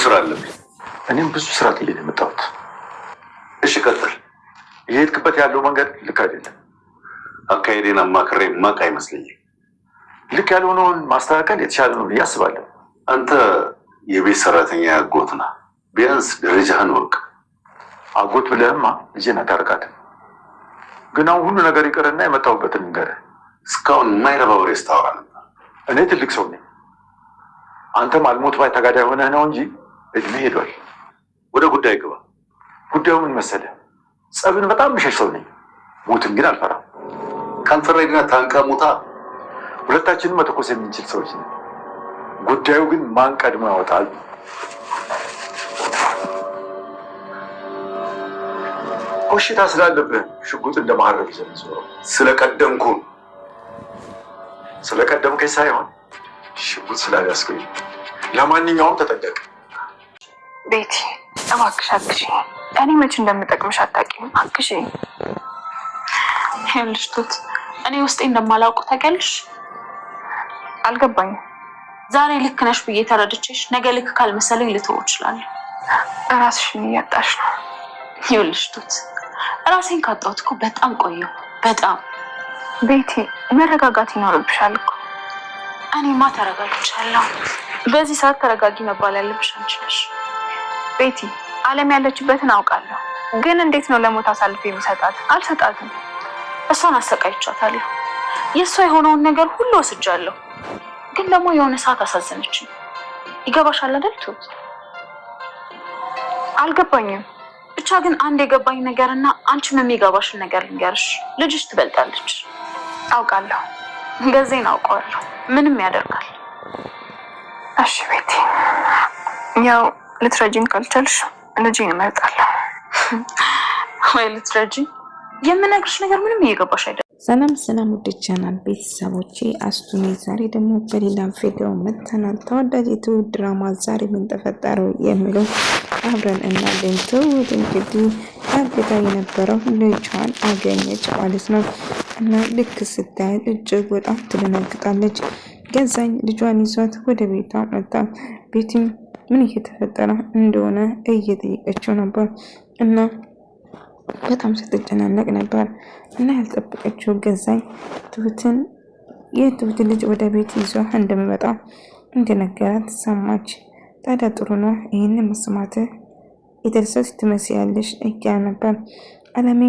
ስራ አለብኝ። እኔም ብዙ ስራ ጥዬ ነው የመጣሁት። እሺ ቀጥል። የሄድክበት ያለው መንገድ ልክ አይደለም። አካሄዴን አማክሬ ማቅ አይመስለኝም። ልክ ያልሆነውን ማስተካከል የተሻለ ነው ብዬ አስባለሁ። አንተ የቤት ሰራተኛ አጎት ነህ። ቢያንስ ደረጃህን ወቅ። አጎት ብለህማ ልጄን አታርቃትም። ግን አሁን ሁሉ ነገር ይቅርና የመጣሁበትን ንገረህ። እስካሁን የማይረባ ወሬ ስታወራ ነበር። እኔ ትልቅ ሰው ነኝ። አንተም አልሞት ባይ ተጋዳይ ሆነህ ነው እንጂ እድሜ ሄዷል። ወደ ጉዳይ ግባ። ጉዳዩ ምን መሰለህ? ጸብን በጣም ምሸሽ ሰው ነኝ። ሞትን ግን አልፈራም። ካንፈሬድና ታንቃ ሞታ ሁለታችንም መተኮስ የምንችል ሰዎች ነን። ጉዳዩ ግን ማን ቀድሞ ያወጣል? ኮሽታ ስላለብህ ሽጉጥ እንደማረብ ይዘንዘው። ስለቀደምከኝ ሳይሆን ሽጉጥ ስላልያዝከኝ። ለማንኛውም ተጠንቀቅ። ቤቲ እባክሽ አግዢኝ። እኔ መች እንደምጠቅምሽ አታውቂም። አግዢኝ። ይኸውልሽ ቱት፣ እኔ ውስጤ እንደማላውቅ ታውቂያለሽ። አልገባኝም። ዛሬ ልክ ነሽ ብዬ ተረድቼሽ ነገ ልክ ካልመሰለኝ ልተው እችላለሁ። እራስሽን እያጣሽ ነው። ይኸውልሽ ቱት፣ ራሴን ካጣሁት እኮ በጣም ቆየሁ። በጣም ቤቲ፣ መረጋጋት ይኖርብሻል እኮ። እኔማ ተረጋግቻለሁ። በዚህ ሰዓት ተረጋጊ መባል ያለብሽ አንቺ ነሽ። ቤቲ፣ ዓለም ያለችበትን አውቃለሁ፣ ግን እንዴት ነው ለሞት አሳልፌ የሚሰጣት? አልሰጣትም። እሷን አሰቃይቻታለሁ። የእሷ የሆነውን ነገር ሁሉ ወስጃለሁ። ግን ደግሞ የሆነ ሰዓት አሳዘነችኝ። ይገባሻል አይደል ቱት? አልገባኝም። ብቻ ግን አንድ የገባኝ ነገርና አንቺም የሚገባሽን ነገር ልንገርሽ። ልጅሽ ትበልጣለች። አውቃለሁ። ገዜን አውቀዋለሁ። ምንም ያደርጋል። እሺ ቤቲ፣ ያው ልትረጂኝ ካልቻልሽ ልጄን እመርጣለሁ። ወይ ልትረጂኝ? የምነግርሽ ነገር ምንም እየገባሽ አይደለም። ሰላም ውድ ቻናል ቤተሰቦቼ፣ አስቱኔ ዛሬ ደግሞ በሌላ ቪዲዮ መጥተናል። ተወዳጅ የትሁት ድራማ ዛሬ ምን ተፈጠረው የሚለው አብረን እናያለን። ትሁት እንግዲህ ታግታ የነበረው ልጇን አገኘች ማለት ነው። እና ልክ ስታይ እጅግ በጣም ትደነግጣለች። ገዛኝ ልጇን ይዟት ወደ ቤቷ መጣ። ቤቲም ምን እየተፈጠረ እንደሆነ እየጠየቀችው ነበር እና በጣም ስትጨናነቅ ነበር። እና ያልጠበቀችው ገዛኝ የትሁት ልጅ ወደ ቤት ይዞ እንደሚመጣ እንደነገራት ሰማች። ታዲያ ጥሩ ነው ይህንን መስማት፣ የተደሰች ትመስያለሽ እያ ነበር። አለሜ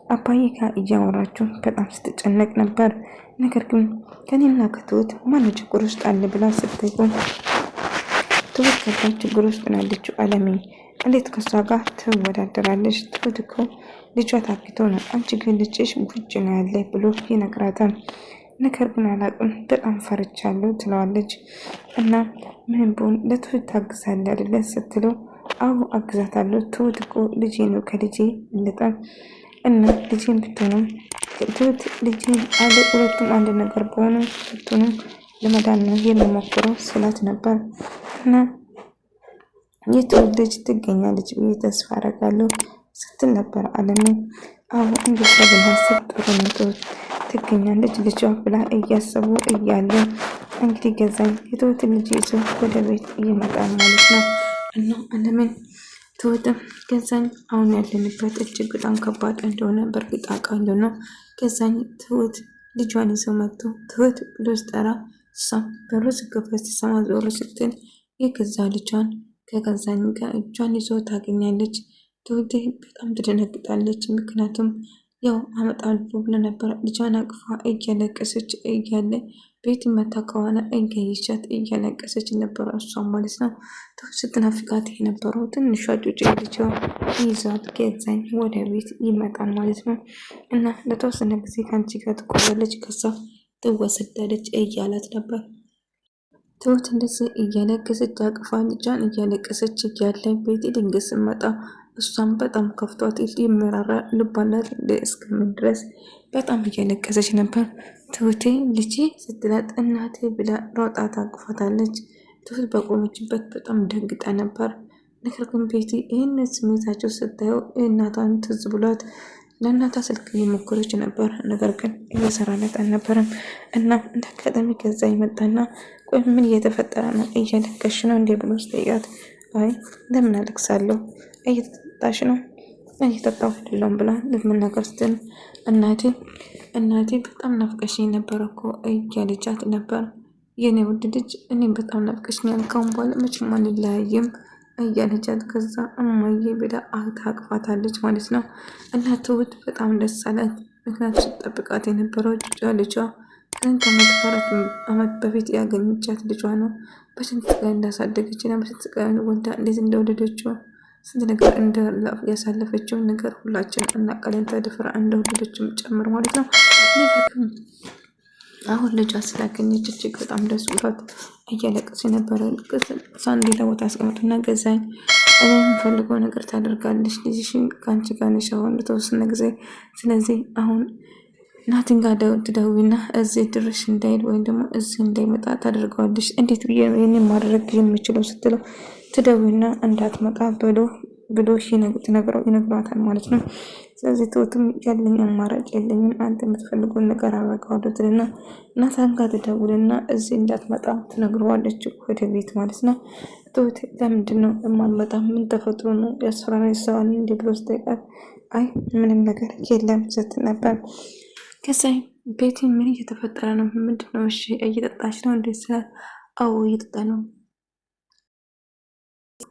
አባዬ ጋር እያወራችሁ በጣም ስትጨነቅ ነበር። ነገር ግን ከኔና ከትሁት ማን ችግር ውስጥ አለ ብላ ስትጠይቁ ትሁት ከባድ ችግር ውስጥ ናለችው። አለሜ እንዴት ከሷ ጋር ትወዳደራለች? ትሁት እኮ ልጇ ታግቶ ነው፣ አንቺ ግን ልጅሽ ውጭ ነው ያለ ብሎ ይነግራታል። ነገር ግን አላቅም በጣም ፈርቻለሁ ትለዋለች። እና ምን ቢሆን ለትሁት ታግዛለህ አይደለ ስትለው አዎ አግዛታለሁ፣ ትሁት እኮ ልጄ ነው ከልጄ ይልጣል። እና ልጄን ብትሆንም ትሁት ልጄን አለ ሁለቱም አንድ ነገር በሆኑ ሁለቱንም ለመዳን ነው የሚሞክረው ስላት ነበር። እና የትሁት ልጅ ትገኛለች ብዬ ተስፋ አደርጋለሁ ስትል ነበር አለሜ። አዎ እንደዛ ብናስብ ጥሩ ነው፣ ትገኛለች ልጇ ብላ እያሰቡ እያለ እንግዲህ ገዛኝ የትሁት ልጅ ይዞ ወደ ቤት ይመጣል ማለት ነው። እና አለሜን ትሁትም ገዛኝ አሁን ያለንበት እጅግ በጣም ከባድ እንደሆነ በእርግጥ አውቃለሁ ነው። ገዛኝ ትሁት ልጇን ይዞ መጥቶ ትሁት ብሎ ስጠራ እሷም በሩ ሲከፈት ሲሰማ ዞር ስትል የገዛ ልጇን ከገዛኝ ጋር እጇን ይዞ ታገኛለች። ትሁት በጣም ትደነግጣለች። ምክንያቱም ያው አመጣለሁ ብሎ ነበር። ልጇን አቅፋ እያለቀሰች እያለ ቤት መታ ከሆነ እንገይቻት እያለቀሰች ነበር እሷም ማለት ነው። ትሁት ስትናፍቃት የነበረው ትንሿ ጩጬ ልጇ ይዟት ገዛኝ ወደ ቤት ይመጣል ማለት ነው። እና ለተወሰነ ጊዜ ከአንቺ ጋር ትቆያለች፣ ከዛ ትወሰዳለች እያላት ነበር። ትሁት እንደዚህ እያለቀሰች አቅፋ ልጇን እያለቀሰች እያለ ቤት ድንገት ስትመጣ እሷም በጣም ከፍቷት ይመራራ ልባላት እስከምን ድረስ በጣም እያለቀሰች ነበር። ትሁቴ ልጄ ስትላት እናቴ ብላ ሮጣ ታቅፋታለች። ትሁት በቆመችበት በጣም ደንግጣ ነበር። ነገር ግን ቤቲ ይህን ስሜታቸው ስታየው እናቷን ትዝ ብሏት ለእናቷ ስልክ እየሞከረች ነበር። ነገር ግን እየሰራለት አልነበረም። እና እንደ አጋጣሚ ገዛ ይመጣና ቆይ ምን እየተፈጠረ ነው? እያለቀሽ ነው እንዴ ብሎ ስጠይቃት አይ ለምን አለቅሳለሁ? እየተጠጣሽ ነው? እየጠጣሁ አይደለም ብላ ለመናገር ስትል እናቴ በጣም ናፍቀሽኝ ነበር እኮ እያለቻት ነበር። የኔ ውድ ልጅ እኔም በጣም ናፍቀሽኛል፣ ካሁን በኋላ መቼም አንለያይም እያለቻት ከዛ እማዬ ብላ ታቅፋታለች ማለት ነው። እና ትሁት በጣም ደስ አላት። ምክንያቱም ስትጠብቃት የነበረው ልጇ ከ4 ዓመት በፊት ያገኘቻት ልጇ ነው። በስንት ስቃይ እንዳሳደገች እና በስንት ስቃይ ወልዳ እንዴት እንደወለደችው ስንት ነገር ያሳለፈችውን ነገር ሁላችን እናውቃለን። ተደፍራ እንደወለደችም ጨምር ማለት ነው። አሁን ልጇ ስላገኘች እጅግ በጣም ደስ ብሏት እያለቀሰች ነበረ። ሳንዲ ለቦታ አስቀምጡና ገዛኝ እኔ የምፈልገው ነገር ታደርጋለች። ልጅሽን ከአንቺ ጋር ነሽ አሁን ለተወሰነ ጊዜ። ስለዚህ አሁን ናቲን ጋር ትደውይና እዚህ ድርሽ እንዳይል ወይም ደግሞ እዚህ እንዳይመጣ ታደርገዋለች። እንዴት ብዬ ይህንን ማድረግ የምችለው ስትለው ትደውይና እንዳትመጣ ብሎ ይነግሯታል ማለት ነው። ስለዚህ ትሁትም ያለኝ አማራጭ የለኝም፣ አንተ የምትፈልገውን ነገር አደርገዋለሁ ትልና ናታን ጋር ትደውልና እዚህ እንዳትመጣ ትነግረዋለች ወደ ቤት ማለት ነው። ትሁት ለምንድን ነው የማልመጣ? ምን ተፈጥሮ ነው? ያስፈራራኝ ሰው አለ እንዴ ብሎ ስጠይቃት አይ ምንም ነገር የለም ስትል ነበር። ከዛ ቤቲ ምን እየተፈጠረ ነው? ምንድን ነው? እሺ እየጠጣች ነው እንዴ ስላት አዎ እየጠጣ ነው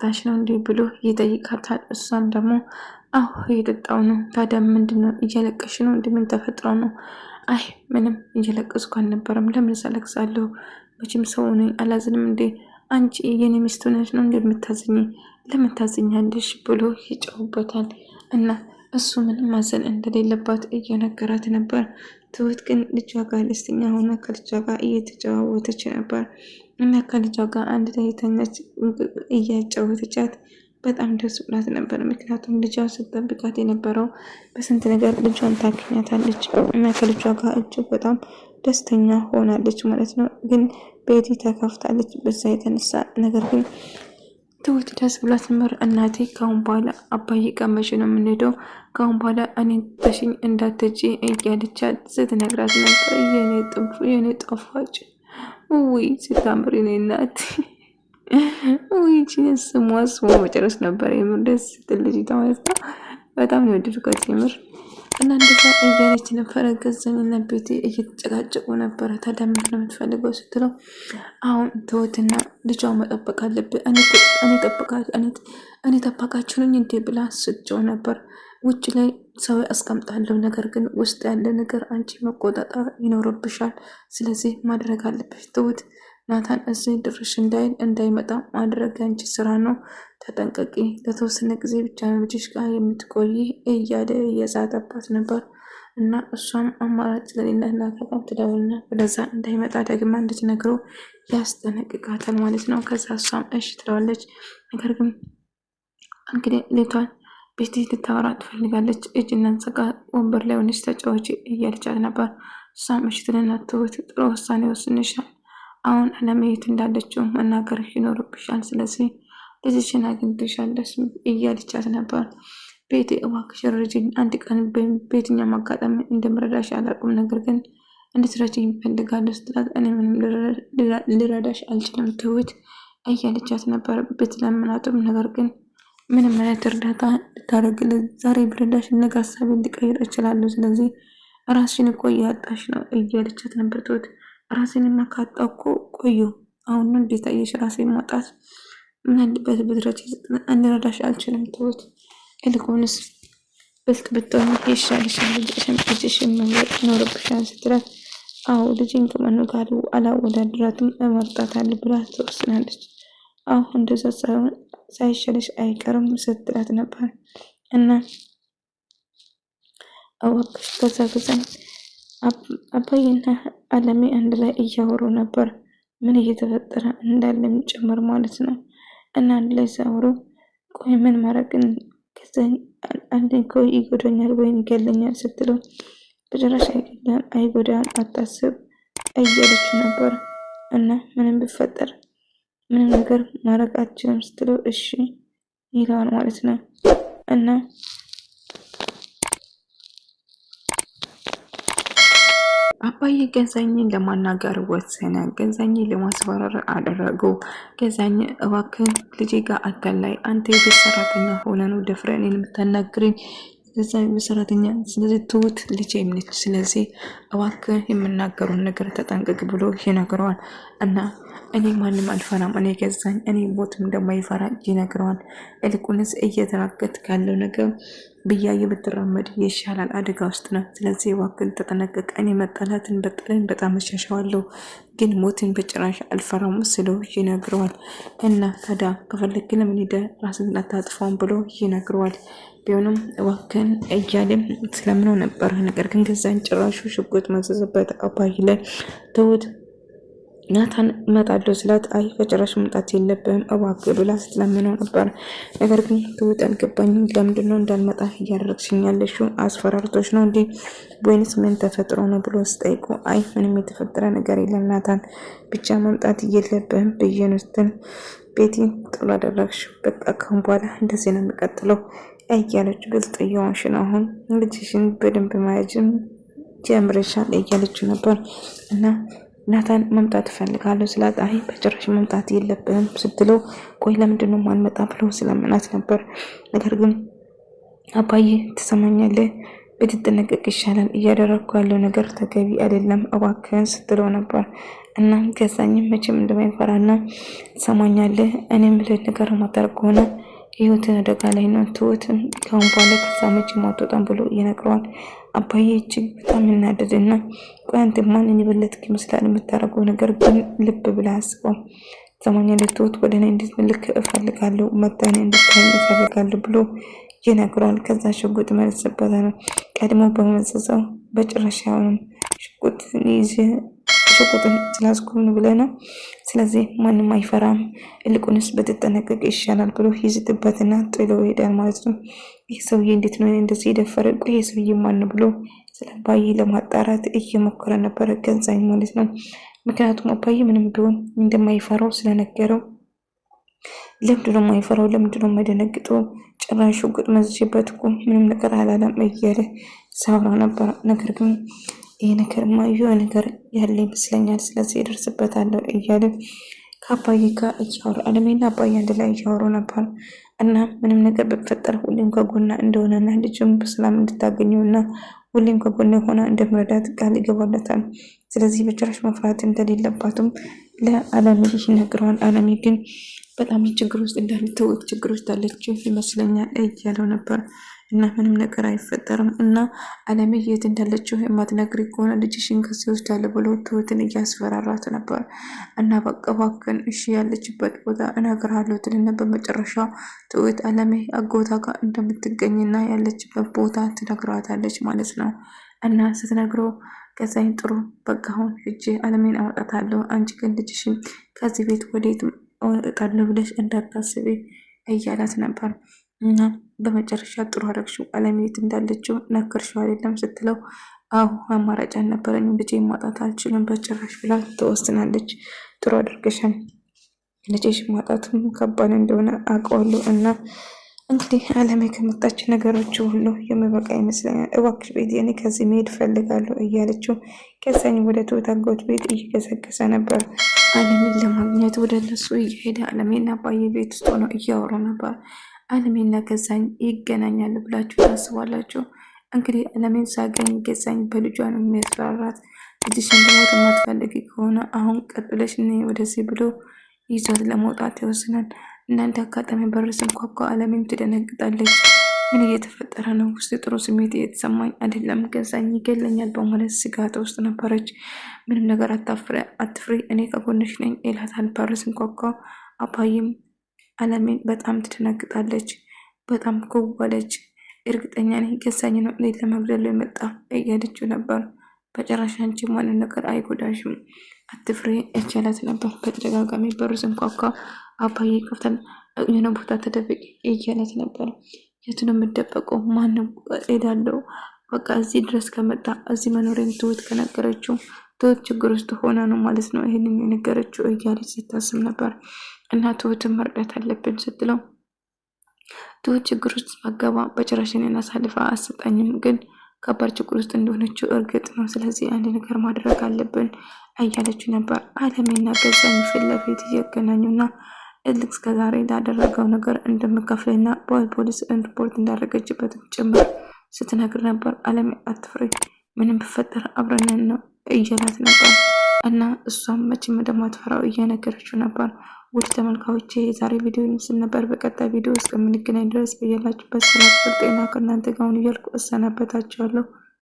ታሽ ነው እንዴ ብሎ ይጠይቃታል። እሷም ደግሞ አዎ እየጠጣው ነው። ታዲያ ምንድነው? እያለቀሽ ነው? እንደምን ተፈጥሮ ነው? አይ ምንም እየለቀስኩ አልነበረም። ለምን ሳለቅሳለሁ? መቼም ሰው ነኝ አላዝንም እንዴ? አንቺ የኔ ሚስት ሆነሽ ነው እንደምታዝኝ? ለምን ታዝኛለሽ? ብሎ ይጨውበታል። እና እሱ ምንም ማዘን እንደሌለባት እየነገራት ነበር። ትሁት ግን ልጇ ጋር ደስተኛ ሆና ከልጇ ጋር እየተጨዋወተች ነበር። እና ከልጇ ጋር አንድ ላይ የተኛች እያጫወተቻት በጣም ደስ ብላት ነበር። ምክንያቱም ልጇ ስትጠብቃት የነበረው በስንት ነገር ልጇን ታገኛታለች እና ከልጇ ጋር እጅግ በጣም ደስተኛ ሆናለች ማለት ነው። ግን ቤቲ ተከፍታለች በዛ የተነሳ። ነገር ግን ትሁት ደስ ብላት ነበር። እናቴ ካሁን በኋላ አባዬ ጋር መቼ ነው የምንሄደው? ካሁን በኋላ እኔ ተሽኝ እንዳትጂ እያለቻት ስትነግራት ነበር። የኔ ጣፋጭ ውይ ስታምሪ ነው እናት ውይ ስሟ መጨረስ ነበር። የምር ደስ ስትል ልጅ ማለት ነው። በጣም ነው የወደድኳት የምር። እና እንደዛ እያለች ነበረ። ገዛኝና ቤቴ እየተጨቃጨቁ ነበረ። ታዲያ ምንድን ነው የምትፈልገው ስትለው አሁን ትሁትና ልጇ መጠበቅ አለብህ፣ እኔ ጠባቃችሁ ነኝ እንዴ ብላ ስትጮህ ነበር። ውጭ ላይ ሰው አስቀምጣለሁ፣ ነገር ግን ውስጥ ያለ ነገር አንቺ መቆጣጠር ይኖርብሻል። ስለዚህ ማድረግ አለብሽ ትሁት። ናታን እዚህ ድርሽ እንዳይመጣ ማድረግ አንቺ ስራ ነው። ተጠንቀቂ፣ ለተወሰነ ጊዜ ብቻ ነው ልጅሽ ጋር የምትቆይ እያለ እየዛተባት ነበር። እና እሷም አማራጭ ስለሌላት ናታን ትደውልና ወደዛ እንዳይመጣ ደግማ እንድትነግረው ያስጠነቅቃታል ማለት ነው። ከዛ እሷም እሺ ትለዋለች። ነገር ግን እንግዲህ ሌቷን ቤቲ ልታወራ ትፈልጋለች። እጅ እናንጸጋ ወንበር ላይ ሆነች ተጫዋች እያለቻት ነበር። እሷም እሺ ትልና ትሁት ጥሩ ውሳኔ ወስንሻል፣ አሁን አለመሄድ እንዳለችው መናገር ይኖርብሻል። ስለዚህ ልጅሽን አግኝተሻል እያለቻት ነበር። ቤቲ እባክሽ ረጅኝ፣ አንድ ቀን በየትኛውም አጋጣሚ እንደምረዳሽ አላውቅም፣ ነገር ግን እንድትረጅኝ እፈልጋለሁ ስትላት እኔ ምንም ልረዳሽ አልችልም ትሁት እያለቻት ነበር። ብትለምናትም ነገር ግን ምንም አይነት እርዳታ ልታደርግልህ ዛሬ ብረዳሽ ነገ ሀሳቤን ልቀይር እችላለሁ። ስለዚህ ራስሽን እኮ እያጣሽ ነው እያለቻት ነበር ትሁት። ራሴንማ ካጣሁ እኮ ቆየሁ፣ አሁን ነው እንዴት አየሽ ራሴን ማጣት? ምን አለበት ብትረጂ? እንረዳሽ አልችልም ትሁት፣ ይልቁንስ ብልጥ ብትሆኚ ይሻልሻል፣ ልጅሽን መንገድ ይኖርብሻል ስትላት አዎ ልጅን ከማኑ ጋር አላወዳድራትም እመርጣታለሁ ብላ ትወስናለች። አዎ እንደዛ ሳይሻልሽ አይቀርም ስትላት ነበር። እና እባክሽ ከዛ ጊዜም አባዬና አለሜ አንድ ላይ እያወሩ ነበር፣ ምን እየተፈጠረ እንዳለም ጭምር ማለት ነው። እና አንድ ላይ ሲያወሩ ቆይ ምን ማድረግን ከዛኝ አንድ ቆይ ይጎዳኛል ወይም ይገለኛል ስትለው በጭራሽ አይጎዳም አታስብ እያለች ነበር። እና ምንም ቢፈጠር ምንም ነገር ማድረግ አትችልም ስትለው እሺ ይለዋል ማለት ነው። እና አባዬ ገዛኝን ለማናገር ወሰነ። ገዛኝ ለማስፈራር አደረገው። ገዛኝ እባክህ ልጄ ጋር አታላይ፣ አንተ የቤት ሰራተኛ ሆነ ነው ደፍረህ እኔን የምታናግረኝ? ገዛ የቤት ሰራተኛ ስለዚህ ትሁት ልጄ ነች። ስለዚህ እባክህ የምናገሩን ነገር ተጠንቀቅ ብሎ ይነግረዋል። እና እኔ ማንም አልፈራም፣ እኔ ገዛኝ እኔ ሞትም እንደማይፈራ ይነግረዋል። እልቁንስ እየተራገጥ ካለው ነገር ብያየ ብትራመድ ይሻላል፣ አደጋ ውስጥ ነው። ስለዚህ እባክህን ተጠነቀቅ። እኔ መጣላትን በጥለን በጣም እሻሻዋለሁ፣ ግን ሞትን በጭራሽ አልፈራም ስለው ይነግረዋል። እና ታዲያ ከፈለግ ለምን ሄደህ ራስህን አታጥፋውን ብሎ ይነግረዋል። ቢሆንም እባክህን እያለም ስለምነው ነበር። ነገር ግን ገዛኝ ጭራሹ ሽጉጥ መዘዘበት አባይ ላይ። ትሁት ናታን እመጣለሁ ስላት አይ በጭራሽ መምጣት የለብህም እባክህ ብላ ስትለምነው ነበር። ነገር ግን ትሁት አልገባኝም፣ ለምንድን ነው እንዳልመጣ እያደረግሽኝ ያለሽው? አስፈራርቶች ነው እንዴ ወይንስ ምን ተፈጥሮ ነው ብሎ ስጠይቁ አይ ምንም የተፈጠረ ነገር የለም ናታን፣ ብቻ መምጣት የለብህም ብዬ ነው ስትል ቤቲ ጥሩ አደረግሽ፣ በቃ ካሁን በኋላ እንደዚህ ነው የሚቀጥለው እያለች ብልጥ እየሆንሽ ነው፣ አሁን ልጅሽን በደንብ ማያጅም ጀምረሻል እያለችው ነበር። እና ናታን መምጣት እፈልጋለሁ ስላት አይ በጭራሽ መምጣት የለብህም ስትለው ቆይ ለምንድን ነው ማንመጣ ብሎ ስለምናት ነበር። ነገር ግን አባዬ ትሰማኛለህ፣ ብትጠነቀቅ ይሻላል፣ እያደረግኩ ያለው ነገር ተገቢ አይደለም እባክህን ስትለው ነበር። እና ገዛኝም መቼም እንደማይፈራና ትሰማኛለህ፣ እኔም ብልህ ነገር ማታረግ ከሆነ ህይወትን አደጋ ላይ ነው፣ ትሁትን ካሁን በኋላ ከዛ መቼም አትወጣም ብሎ ይነግረዋል። አባዬ እጅግ በጣም እናደድና ቆይ አንተ ማንን የበለጥክ ይመስላል የምታደርገው ነገር ግን ልብ ብላ አስበው፣ ትሰማኛለህ ትሁት ወደ እኔ እንድትመልክ እፈልጋለሁ፣ መታኔ እንድታይኝ እፈልጋለሁ ብሎ ይነግረዋል። ከዛ ሽጉጥ መለሰበት ነው ቀድሞ በመዘዘው በጭራሽ አሁንም ሽጉጥን ስላስኩን ብለህ ነው፣ ስለዚህ ማንም አይፈራም፣ እልቁንስ ብትጠነቀቅ ይሻላል ብሎ ይዝትበትና ጥሎ ይሄዳል ማለት ነው። ይህ ሰውዬ እንዴት ነው እንደዚህ የደፈረ? ቆይ ይህ ሰውዬ ማን ብሎ ስለ አባዬ ለማጣራት እየሞከረ ነበረ ገዛኝ ማለት ነው። ምክንያቱም አባዬ ምንም ቢሆን እንደማይፈራው ስለነገረው ለምንድነው የማይፈራው? ለምንድነው የማይደነግጠው? ጭራሽ ሽጉጥ መዝቼበት እኮ ምንም ነገር አላለም እያለ ሳውራ ነበር። ነገር ግን ይህ ነገርማ የሆነ ነገር ያለ ይመስለኛል፣ ስለዚህ ይደርስበታለሁ እያለ ከአባዬ ጋር እያወሩ አለሜና አባዬ አንድ ላይ እያወሩ ነበር። እና ምንም ነገር በፈጠር ሁሌም ከጎና እንደሆነና ልጅም በሰላም እንድታገኘውና ሁሌም ከጎና ሆና እንደምረዳት ቃል ይገባለታል። ስለዚህ በጭራሽ መፍራት እንደሌለባትም ለአለሜ ይነግረዋል። አለሜ ግን በጣም ችግር ውስጥ እንዳልተወት ችግር ውስጥ አለችው ይመስለኛል እያለው ነበር። እና ምንም ነገር አይፈጠርም እና አለሜ የት እንዳለችው የማትነግሪ ከሆነ ልጅሽን ከዚህ ወስዳለሁ ብሎ ትሁትን እያስፈራራት ነበር። እና በቃ እባክህን እሺ ያለችበት ቦታ እነግርሃለሁ ትልና በመጨረሻ ትሁት አለሜ አጎታ ጋር እንደምትገኝና ያለችበት ቦታ ትነግራታለች ማለት ነው። እና ስትነግረው ከዛኝ ጥሩ በቃ አሁን ሂጄ አለሜን አወጣታለሁ፣ አንቺ ግን ልጅሽን ከዚህ ቤት ወዴት እወጣለሁ ብለሽ እንዳታስቢ እያላት ነበር። እና በመጨረሻ ጥሩ አደረግሽው፣ አለሜ የት እንዳለችው ነገርሽው አይደለም ስትለው አዎ አማራጭ አልነበረኝም፣ ልጄን ማጣት አልችልም በጭራሽ ብላ ትወስናለች። ጥሩ አድርገሻል፣ ልጄሽ ማጣትም ከባድ እንደሆነ አውቀዋለሁ። እና እንግዲህ አለሜ ከመጣች ነገሮች ሁሉ የሚበቃ ይመስለኛል፣ እባክሽ ቤት እኔ ከዚህ መሄድ ፈልጋለሁ እያለችው ከዛኝ ወደ ትሁት አጎት ቤት እየገሰገሰ ነበር። አለሜን ለማግኘት ወደ እነሱ እየሄደ አለሜና አባዬ ቤት ውስጥ ሆነው እያወሩ ነበር። አለሜና ገዛኝ ይገናኛሉ ብላችሁ ታስባላችሁ? እንግዲህ አለሜን ሳገኝ ገዛኝ በልጇ ነው የሚያስፈራራት። ልጅሽን ለሞት የማትፈልጊ ከሆነ አሁን ቀጥ ብለሽ ነይ ወደዚህ ብሎ ይዟት ለመውጣት ይወስናል። እናንተ አጋጣሚ በር ሲንኳኳ አለሜም ትደነግጣለች። ምን እየተፈጠረ ነው? ውስጥ ጥሩ ስሜት እየተሰማኝ አይደለም፣ ገዛኝ ይገለኛል በማለት ስጋት ውስጥ ነበረች። ምንም ነገር አትፍሪ፣ እኔ ከጎንሽ ነኝ ይላታል በር ሲንኳኳ። አባዬም አለሜን በጣም ትደነግጣለች፣ በጣም ኮወለች። እርግጠኛ ነኝ ገዛኝ ነው እኔን ለመግደል የመጣ እያለችው ነበር። በጭራሽ አንቺ ማንን ነገር አይጎዳሽም፣ አትፍሪ እያላት ነበር። በተደጋጋሚ በር ሲንኳኳ አባዬ ከፍተን የሆነ ቦታ ተደብቂ እያላት ነበር። የት ነው የምደበቀው? ማንም ሄዳለው በቃ እዚህ ድረስ ከመጣ እዚህ መኖሬን ትሁት ከነገረችው ትሁት ችግር ውስጥ ሆና ነው ማለት ነው ይህንን የነገረችው እያለች ስታስብ ነበር። እና ትሁትን መርዳት አለብን ስትለው ትሁት ችግር ውስጥ ማገባ በጭራሽ እኔን አሳልፋ አትሰጠኝም፣ ግን ከባድ ችግር ውስጥ እንደሆነችው እርግጥ ነው። ስለዚህ አንድ ነገር ማድረግ አለብን እያለችው ነበር። አለሜና ገዛኝ ፊት ለፊት እየገናኙና እስከ ዛሬ ላደረገው ነገር እንደምከፍልና ፖሊስ ሪፖርት እንዳደረገችበትም ጭምር ስትነግር ነበር። አለሜ አትፍሪ፣ ምንም ቢፈጠር አብረን ነው እያላት ነበር እና እሷም መቼም እንደማትፈራው እየነገረችው ነበር። ውድ ተመልካዮቼ የዛሬ ቪዲዮ ይመስል ነበር። በቀጣይ ቪዲዮ እስከምንገናኝ ድረስ በያላችሁበት ሰላም ጤና ከእናንተ ጋር ይሁን እያልኩ እሰናበታችኋለሁ።